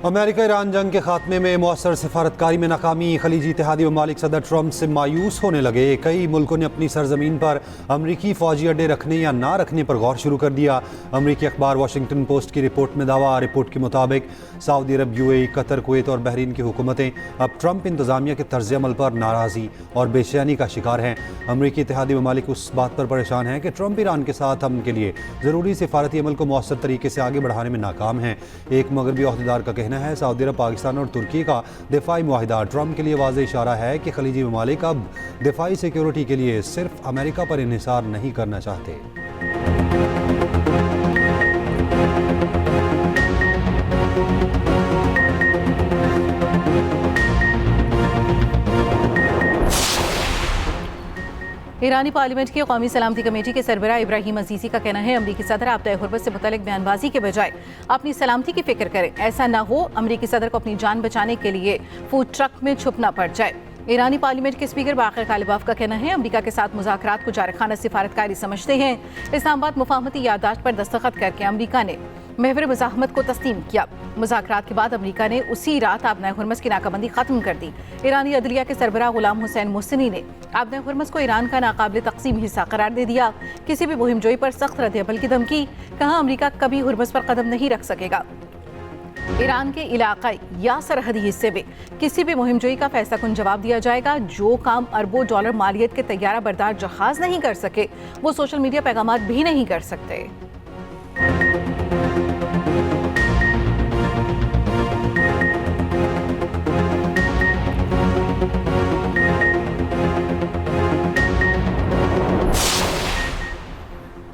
America Iran जंग के खात्मे में मौसर सिफारतकारी में नाकामी। खलीजी इत्तेहादी ममालिक सदर ट्रंप से मायूस होने लगे। कई मुल्कों ने अपनी सरजमीन पर अमरीकी फौजी अड्डे रखने या ना रखने पर गौर शुरू कर दिया। अमरीकी अखबार वाशिंगटन पोस्ट की रिपोर्ट में दावा। रिपोर्ट के मुताबिक सऊदी अरब, यूएई, कतर, कुवैत और बहरीन की हुकूमतें अब ट्रंप इंतजामिया के तर्ज अमल पर नाराज़ी और बेचैनी का शिकार हैं। अमरीकी इत्तेहादी ममालिक उस बात पर परेशान हैं कि ट्रंप ईरान के साथ अमन के लिए ज़रूरी सिफारती अमल को मौसर तरीके से आगे बढ़ाने में नाकाम हैं। एक मगरबी अहदेदार का कहना है सऊदी अरब, पाकिस्तान और तुर्की का दिफाई मुआहिदा ट्रंप के लिए वाज़ेह इशारा है कि खलीजी ममालिक अब दिफाई सिक्योरिटी के लिए सिर्फ अमेरिका पर इन्हिसार नहीं करना चाहते। ईरानी पार्लियामेंट की कौमी सलामती कमेटी के सरबराह इब्राहिम अजीज़ी का कहना है अमरीकी सदर आपदा हुर्बत से मुतल्लिक बयानबाजी के बजाय अपनी सलामती की फिक्र करें। ऐसा न हो अमरीकी सदर को अपनी जान बचाने के लिए फूड ट्रक में छुपना पड़ जाए। ईरानी पार्लियामेंट के स्पीकर बाक़िर कालिबाफ का कहना है अमरीका के साथ मुज़ाकरात को जारखाना सिफारतकारी समझते हैं। इस्लामाबाद मुफाहमती याददाश्त पर दस्तखत करके अमरीका ने महवर मुज़ाहमत को तस्लीम किया। मुज़ाकरात के बाद अमरीका ने उसी रात आबना हुर्मुज़ की नाकाबंदी खत्म कर दी। ईरानी अदलिया के सरबराह गुलाम हुसैन मुहसिनी ने आबना हुर्मुज़ को ईरान का नाकाबिल तक़सीम हिस्सा करार दे दिया। किसी भी मुहिमजोई पर सख्त रद्द-ए-अमल की धमकी। कहा अमरीका कभी हुर्मुज़ पर कदम नहीं रख सकेगा। ईरान के इलाकाई या सरहदी हिस्से में किसी भी मुहिमजोई का फैसला कुन जवाब दिया जाएगा। जो काम अरबों डॉलर मालियत के तैयारा बरदार जहाज नहीं कर सके वो सोशल मीडिया पैगामात भी नहीं कर सकते।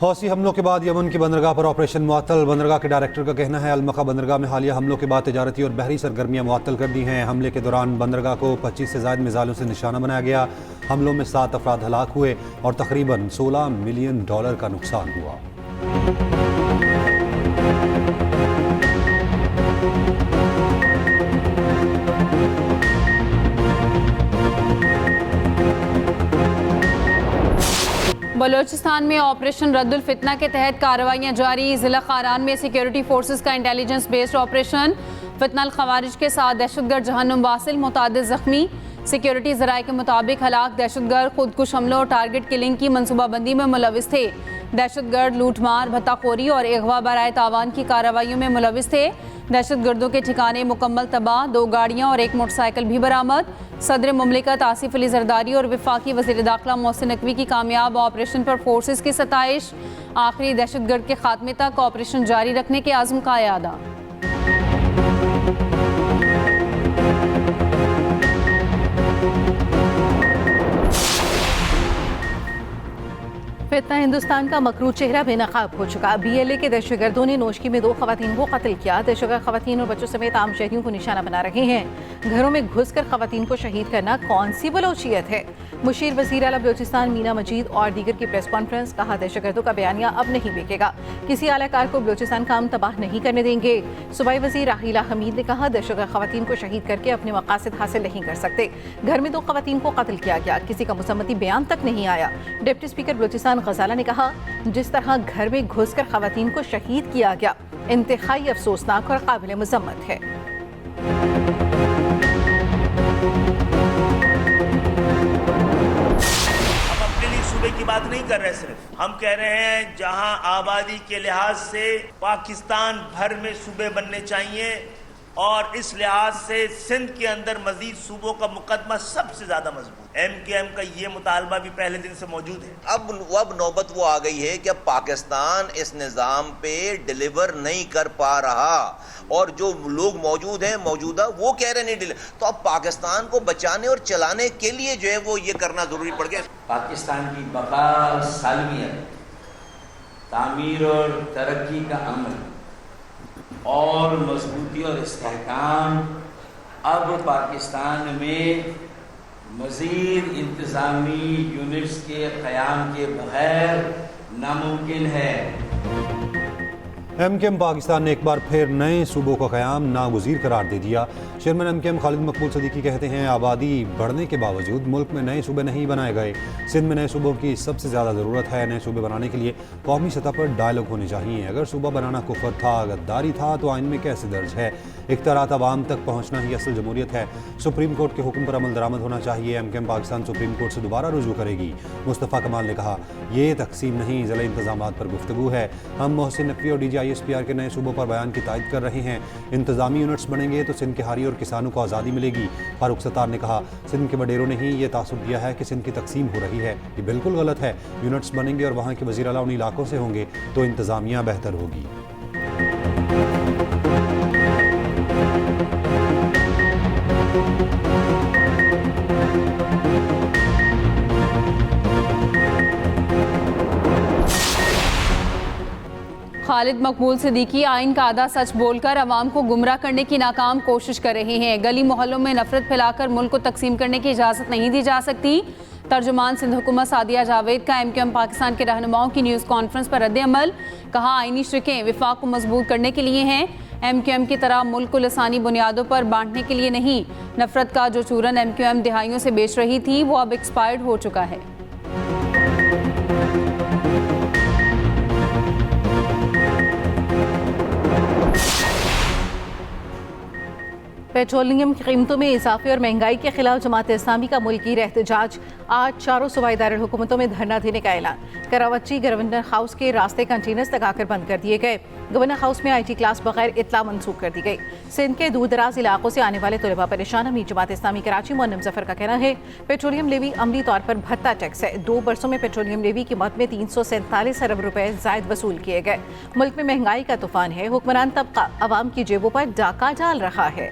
हौसी हमलों के बाद यमन की बंदरगाह पर ऑपरेशन मुअत्तल। बंदरगाह के डायरेक्टर का कहना है अलमका बंदरगाह में हालिया हमलों के बाद तिजारती और बहरी सरगर्मियां मुअत्तल कर दी हैं। हमले के दौरान बंदरगाह को 25 से ज़ायद मिसाइलों से निशाना बनाया गया। हमलों में 7 अफराद हलाक हुए और तकरीबन $16 मिलियन का नुकसान हुआ। बलोचिस्तान में ऑपरेशन रद्दुल फितना के तहत कार्रवाइयाँ जारी। ज़िला खारान में सिक्योरिटी फोर्सेस का इंटेलिजेंस बेस्ड ऑपरेशन। फितनल खवारिज के साथ दहशतगर्द जहन्नुम वासिल, मुतादिद जख्मी। सिक्योरिटी ज़राए के मुताबिक हलाक दहशतगर्द खुदकुश हमलों और टारगेट किलिंग की मनसूबाबंदी में मुलविस थे। दहशतगर्द लूटमार, भत्ताखोरी और अगवा बराए तावान की कार्रवाइयों में मुलविस थे। दहशतगर्दों के ठिकाने मुकम्मल तबाह, 2 गाड़ियाँ और 1 मोटरसाइकिल भी बरामद। सदर मुमलिकत आसिफ अली जरदारी और वफाकी वज़ीर दाखिला मोहसिन नकवी की कामयाब ऑपरेशन पर फोर्सेस की सताइश। आखिरी दहशतगर्द के खात्मे तक ऑपरेशन जारी रखने के आज़म का यादा। फितना हिंदुस्तान का मकरू चेहरा बेनकाब हो चुका। BLA के दहशतगर्दों ने नोशकी में 2 खवातीन को कत्ल किया। दहशतगर्द खवातीन और बच्चों समेत आम शहरियों को निशाना बना रहे हैं। घरों में घुसकर खवातीन को शहीद करना कौन सी बलोचियत है। मुशीर वज़ीर आला बलोचिस्तान मीना मजीद और दीगर की प्रेस कॉन्फ्रेंस। कहा दहशतगर्दों का बयानिया अब नहीं बिकेगा। किसी आलाकार को बलोचिस्तान काम तबाह नहीं करने देंगे। सूबाई वज़ीर राहिला हमीद ने कहा दहशतगर्द खवातीन को शहीद करके अपने मकासद हासिल नहीं कर सकते। घर में 2 खवातीन को कत्ल किया गया, किसी का मुसम्मती बयान तक नहीं आया। डिप्टी स्पीकर बलोचिस्तान गजाला ने कहा जिस तरह घर में घुसकर खवातीन को शहीद किया गया इंतहाई अफसोसनाक और काबिल मजम्मत है। हम अपने लिए सूबे की बात नहीं कर रहे, सिर्फ हम कह रहे हैं जहां आबादी के लिहाज से पाकिस्तान भर में सूबे बनने चाहिए और इस लिहाज से सिंध के अंदर मजीद सूबों का मुकदमा सबसे ज्यादा मजबूत। MKM का ये मुतालबा भी पहले दिन से मौजूद है। अब नौबत वो आ गई है कि अब पाकिस्तान इस निज़ाम पे डिलीवर नहीं कर पा रहा और जो लोग मौजूद हैं मौजूदा वो कह रहे नहीं डिलीवर। तो अब पाकिस्तान को बचाने और चलाने के लिए जो है वो ये करना जरूरी पड़ गया। पाकिस्तान की बका, सालमियत, तामीर और तरक्की का अमल और मजबूती और इस्तेहकाम अब पाकिस्तान में मज़ीद इंतज़ामी यूनिट्स के क़याम के बगैर नामुमकिन है। MKM पाकिस्तान ने एक बार फिर नए सूबों का क़याम नागुज़ीर करार दे दिया। चेयरमैन MKM खालिद मकबूल सदीकी कहते हैं आबादी बढ़ने के बावजूद मुल्क में नए सूबे नहीं बनाए गए। सिंध में नए सूबों की सबसे ज़्यादा ज़रूरत है। नए सूबे बनाने के लिए कौमी सतह पर डायलॉग होने चाहिए। अगर सूबा बनाना कुफर था, गद्दारी था तो आइन में कैसे दर्ज है? इख्तियारात अवाम तक पहुँचना ही असल जमहूरियत है। सुप्रीम कोर्ट के हुक्म पर अमल दरामद होना चाहिए। MKM पाकिस्तान सुप्रीम कोर्ट से दोबारा रुजू करेगी। मुस्तफ़ा कमाल ने कहा, ये तकसीम नहीं, ज़िला इंतज़ामात पर गुफ्तगू है। हम मोहसिन नकवी और DG ISPR के नए सूबों पर बयान की तायद कर रहे हैं। इंतज़ामी यूनिट्स बनेंगे तो सिंध के हारी और किसानों को आज़ादी मिलेगी। फारूक सत्तार ने कहा, सिंध के वडेरों ने ही ये तासुब दिया है कि सिंध की तकसीम हो रही है। ये बिल्कुल गलत है। यूनिट्स बनेंगे और वहाँ के वज़ीर आला उन इलाकों से होंगे तो इंतज़ामिया बेहतर होगी। खालिद मकबूल सिद्दीकी आइन का आधा सच बोलकर अवाम को गुमराह करने की नाकाम कोशिश कर रहे हैं। गली मोहल्लों में नफरत फैलाकर मुल्क को तकसीम करने की इजाज़त नहीं दी जा सकती। तर्जुमान सिंध हुकूमत सादिया जावेद का MKM पाकिस्तान के रहनुमाओं की न्यूज़ कॉन्फ्रेंस पर रद्द अमल। कहा, आइनी शिकें विफाक को मजबूत करने के लिए हैं। MKM की तरह मुल्क को लसानी बुनियादों पर बांटने के लिए नहीं। नफरत का जो चूरन MKM दिहाइयों से बेच रही थी वो अब एक्सपायर्ड हो चुका है। पेट्रोलियम की कीमतों में इजाफे और महंगाई के खिलाफ जमात इस्लामी का मुल्की एहतजाज। आज चारों सूबाई दारुल हुकूमतों में धरना देने का ऐलान। कराची गवर्नर हाउस के रास्ते कंटेनर्स लगाकर बंद कर दिए गए। गवर्नर हाउस में IT क्लास बगैर इतला मनसूख कर दी गई। सिंध के दूर दराज इलाकों से आने वाले तलबा परेशान। अमीर जमात इस्लामी कराची मुअन्नम जफर का कहना है, पेट्रोलियम लेवी अमली तौर पर भत्ता टैक्स है। 2 बरसों में पेट्रोलियम लेवी की मद में 347 अरब रुपए जायद वसूल किए गए। मुल्क में महंगाई का तूफान है। हुक्मरान तबका अवाम की जेबों पर डाका डाल रहा है।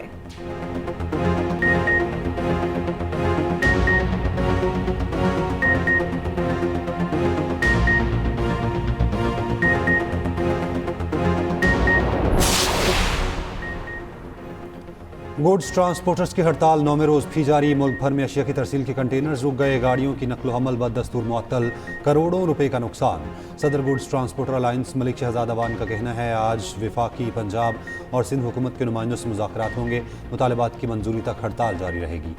गुड्स ट्रांसपोर्टर्स की हड़ताल 9वें रोज़ भी जारी। मुल्क भर में अशिया की तरसील के कंटेनर्स रुक गए। गाड़ियों की नकलो हमल बदस्तूर मुअत्तल। करोड़ों रुपए का नुकसान। सदर goods transporter alliance Malik Shahzad Awan का कहना है, आज वफाकी, पंजाब और सिंध हुकूमत के नुमाइंदों से मुज़ाकरात होंगे। मुतालबात की मंजूरी तक हड़ताल जारी रहेगी।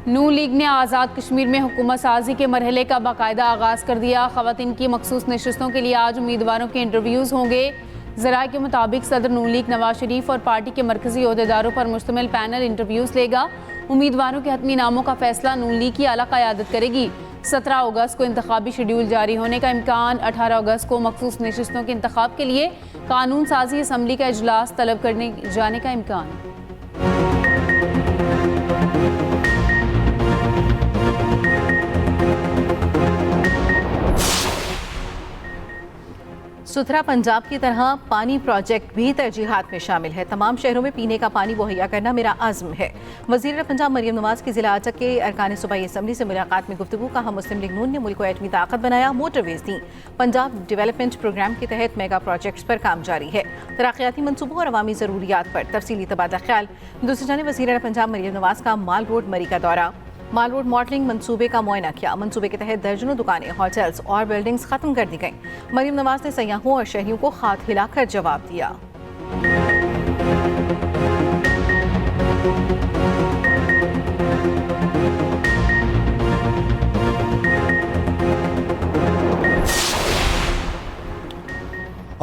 नून लीग ने आज़ाद कश्मीर में हुकूमत साजी के मरहले का बाकायदा आगाज़ कर दिया। ख़वातीन की मखसूस नशिस्तों के लिए आज उम्मीदवारों के इंटरव्यूज़ होंगे। ज़राए के मुताबिक सदर नून लीग नवाज शरीफ और पार्टी के मरकज़ी ओहदेदारों पर मुश्तमिल पैनल इंटरव्यूज़ लेगा। उम्मीदवारों के हतमी नामों का फैसला नून लीग की आला क़यादत करेगी। 17 अगस्त को इंतखाबी शेड्यूल जारी होने का इम्कान। 18 अगस्त को मखसूस नशिस्तों के इंतखाब के लिए कानून साजी असम्बली का इजलास तलब करने जाने का इम्कान। सुथरा पंजाब की तरह पानी प्रोजेक्ट भी तरजीहात में शामिल है। तमाम शहरों में पीने का पानी मुहैया करना मेरा आज़म है। वज़ीर पंजाब मरियम नवाज की ज़िला अटक के अरकान सूबाई असम्बली से मुलाकात में गुफ्तगू। कहा, मुस्लिम लीग नून ने मुल्क को एटमी ताकत बनाया। मोटरवेज दी। पंजाब डेवलपमेंट प्रोग्राम के तहत मेगा प्रोजेक्ट्स पर काम जारी है। तरक्याती मनसूबों और अवामी ज़रूरियात पर तफसीली तबादला ख्याल। दूसरी जानिब वज़ीर पंजाब मरियम नवाज का माल रोड मरी का दौरा। माल रोड मॉडलिंग मंसूबे का मुआयना किया। मंसूबे के तहत दर्जनों दुकानें, होटल्स और बिल्डिंग्स खत्म कर दी गईं। मरियम नवाज ने सयाहों और शहरियों को हाथ हिलाकर जवाब दिया।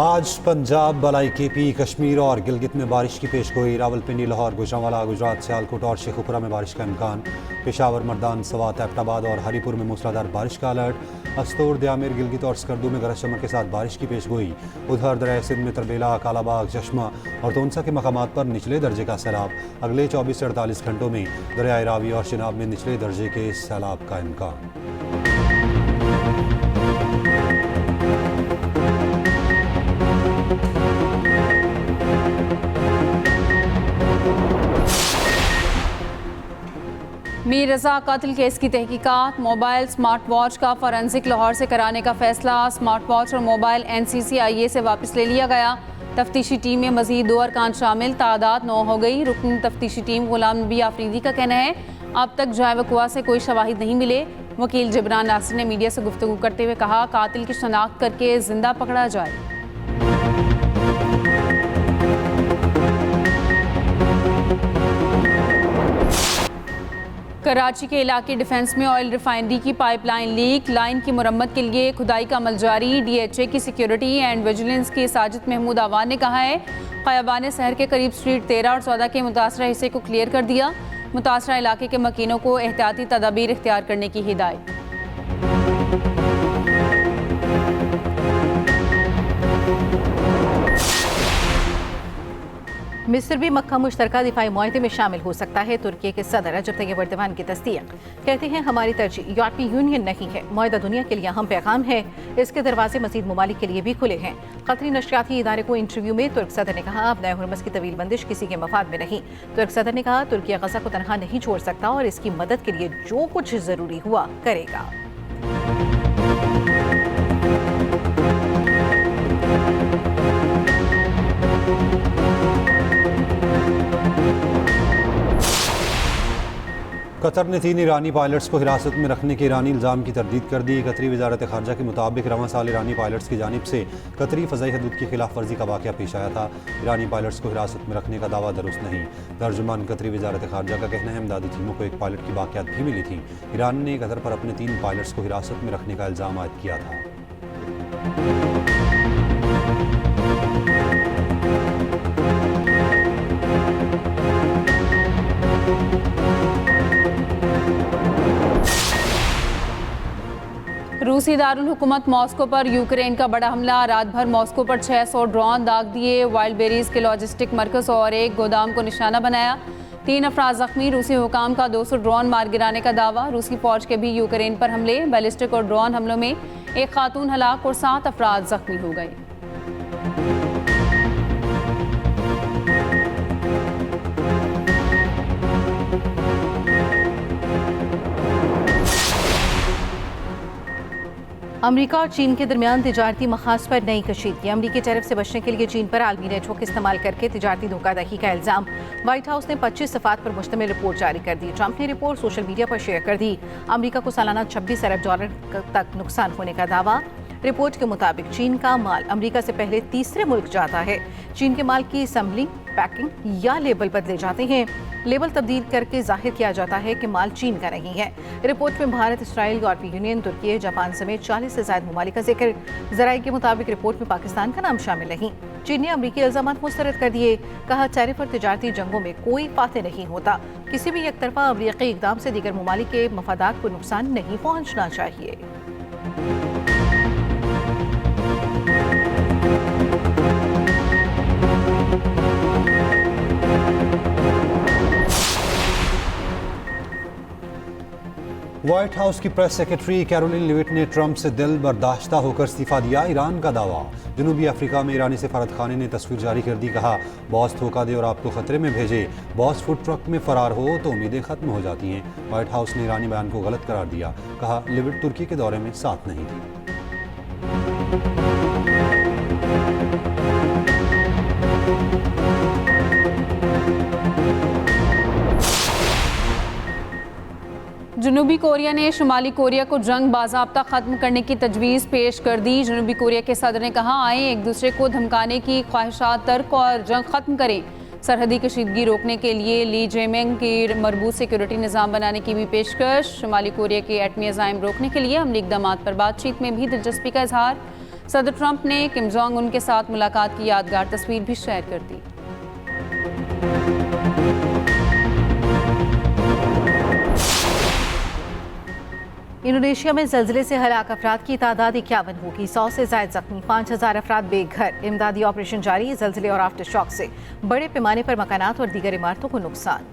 आज पंजाब, बलाई KP, कश्मीर और गिलगित में बारिश की पेशगोई। रावलपिंडी, लाहौर, गुजरांवाला, गुजरात, सियालकोट और शेखुपुरा में बारिश का इम्कान। पेशावर, मर्दान, सवात, एबटाबाद और हरीपुर में मूसलाधार बारिश का अलर्ट। अस्तोर, द्यामिर, गिलगित और स्कर्दू में गरज चमक के साथ बारिश की पेशगोई। उधर दरिया सिंध में तरबेला, कालाबाग, चश्मा और तोनसा के मकामात पर निचले दर्जे का सैलाब। अगले 24 से 48 घंटों में दरियाए रावी और चिनाब में निचले दर्जे के सैलाब का इम्कान। मीर रज़ा कत्ल केस की तहकीकात। मोबाइल स्मार्ट वॉच का फॉरेंसिक लाहौर से कराने का फैसला। स्मार्ट वॉच और मोबाइल NCCIA से वापस ले लिया गया। तफ्तीशी टीम में मजीद 2 अरकान शामिल, तादाद 9 हो गई। रुकन तफ्तीशी टीम गुलाम नबी आफरीदी का कहना है, अब तक जाए वकुआ से कोई शवाहिद नहीं मिले। वकील जिब्रान नासिर ने मीडिया से गुफ्तगू करते हुए कहा, कातिल की शनाख्त करके जिंदा पकड़ा जाए। कराची के इलाके डिफेंस में ऑयल रिफाइनरी की पाइपलाइन लीक, लाइन की मुरम्मत के लिए खुदाई का अमल जारी। DHA की सिक्योरिटी एंड विजिलेंस के साजिद महमूद आवान ने कहा है, क़याबान शहर के करीब स्ट्रीट 13 और 14 के मुतासरा हिस्से को क्लियर कर दिया। मुतासरा इलाके के मकीनों को एहतियाती तदाबीर इख्तियार करने की हिदायत। मिस्र भी मक्का मुश्तरका दिफाई मुआहदे में शामिल हो सकता है। तुर्की के सदर रजब तैयब एर्दोगान की तस्दीक, कहते हैं हमारी तरजीह यूरोपीय यूनियन नहीं है, मुआहदा दुनिया के लिए अहम पैगाम है, इसके दरवाजे मजीद ममालिक के लिए भी खुले हैं। कतरी नशरियाती इदारे को इंटरव्यू में तुर्क सदर ने कहा, अब नए हुरमस की तवील बंदिश किसी के मफाद में नहीं। तुर्क सदर ने कहा, तुर्की गजा को तनहा नहीं छोड़ सकता और इसकी मदद के लिए जो कुछ जरूरी हुआ करेगा। कतर ने 3 ईरानी पायलट्स को हिरासत में रखने के ईरानी इल्ज़ाम की तरदीद कर दी। कतरी वजारत खारजा के मुताबिक रवां साल ईरानी पायलट्स की जानिब से कतरी फ़ज़ाई हदूद की खिलाफ वर्जी का वाक़या पेश आया था। ईरानी पायलट्स को हिरासत में रखने का दावा दुरुस्त नहीं। तर्जुमान कतरी वजारत खारजा का कहना है, इमदादी टीमों को एक पायलट की बाक़ियात भी मिली थी। ईरान ने कतर पर अपने 3 पायलट्स को हिरासत में रखने का इल्ज़ाम आयद किया था। रूसी दारुल हुकूमत मॉस्को पर यूक्रेन का बड़ा हमला। रात भर मॉस्को पर 600 ड्रोन दाग दिए। वाइल्ड बेरीज के लॉजिस्टिक मरकज और एक गोदाम को निशाना बनाया। 3 अफराद जख्मी। रूसी हुकाम का 200 ड्रोन मार गिराने का दावा। रूसी फौज के भी यूक्रेन पर हमले। बैलिस्टिक और ड्रोन हमलों में एक खातून हलाक और 7 अफराद जख्मी हो गए। अमेरिका और चीन के दरमियान तिजारती मखास पर नई कशीदगी। अमरीकी टैरिफ से बचने के लिए चीन पर आलमी नेटवर्क इस्तेमाल करके तिजारती धोखाधड़ी का इल्जाम। व्हाइट हाउस ने 25 सफ़ात पर मुश्तमिल रिपोर्ट जारी कर दी। ट्रंप ने रिपोर्ट सोशल मीडिया पर शेयर कर दी। अमरीका को सालाना $26 अरब तक नुकसान होने का दावा। रिपोर्ट के मुताबिक चीन का माल अमेरिका से पहले तीसरे मुल्क जाता है। चीन के माल की असम्बलिंग, पैकिंग या लेबल बदले जाते हैं। लेबल तब्दील करके जाहिर किया जाता है कि माल चीन का नहीं है। रिपोर्ट में भारत, इसराइल, यूरोपीय यूनियन, तुर्की, जापान समेत 40 से ज़ायद ममालिक का जिक्र। ज़राए के मुताबिक रिपोर्ट में पाकिस्तान का नाम शामिल नहीं। चीन ने अमरीकी इल्ज़ामात मुस्तरद कर दिए। कहा, टैरिफ और तिजारती जंगों में कोई फातह नहीं होता। किसी भी एक तरफा अमरीकी इक़दाम से दीगर ममालिक के मफादात को नुकसान नहीं पहुँचना चाहिए। व्हाइट हाउस की प्रेस सेक्रेटरी कैरोलिन लिविट ने ट्रंप से दिल बर्दाश्ता होकर इस्तीफा दिया। ईरान का दावा। जनूबी अफ्रीका में ईरानी सफारत खाने ने तस्वीर जारी कर दी। कहा, बॉस धोखा दे और आपको खतरे में भेजे। बॉस फूड ट्रक में फरार हो तो उम्मीदें खत्म हो जाती हैं। व्हाइट हाउस ने ईरानी बयान को गलत करार दिया। कहा, लिविट तुर्की के दौरे में साथ नहीं थी। जनूबी कोरिया ने शुमाली कोरिया को जंग बाज़ाब्ता ख़त्म करने की तजवीज़ पेश कर दी। जनूबी कोरिया के सदर ने कहा, आए एक दूसरे को धमकाने की ख्वाहिशात तर्क और जंग ख़त्म करें। सरहदी कशीदगी रोकने के लिए ली जेमिंग की मरबूत सिक्योरिटी निज़ाम बनाने की भी पेशकश। शुमाली कोरिया के एटमी अज़ाइम रोकने के लिए अमली इक़दामात पर बातचीत में भी दिलचस्पी का इजहार। सदर ट्रंप ने किम जोंग उन के साथ मुलाकात की यादगार तस्वीर भी शेयर कर दी। इंडोनेशिया में ज़लज़ले से हलाक अफराद की तादाद 51 होगी। 100 से ज़ायद जख्मी, 5000 अफराद बेघर। इमदादी ऑपरेशन जारी। ज़लज़ले और आफ्टर शॉक से बड़े पैमाने पर मकानात और दीगर इमारतों को नुकसान।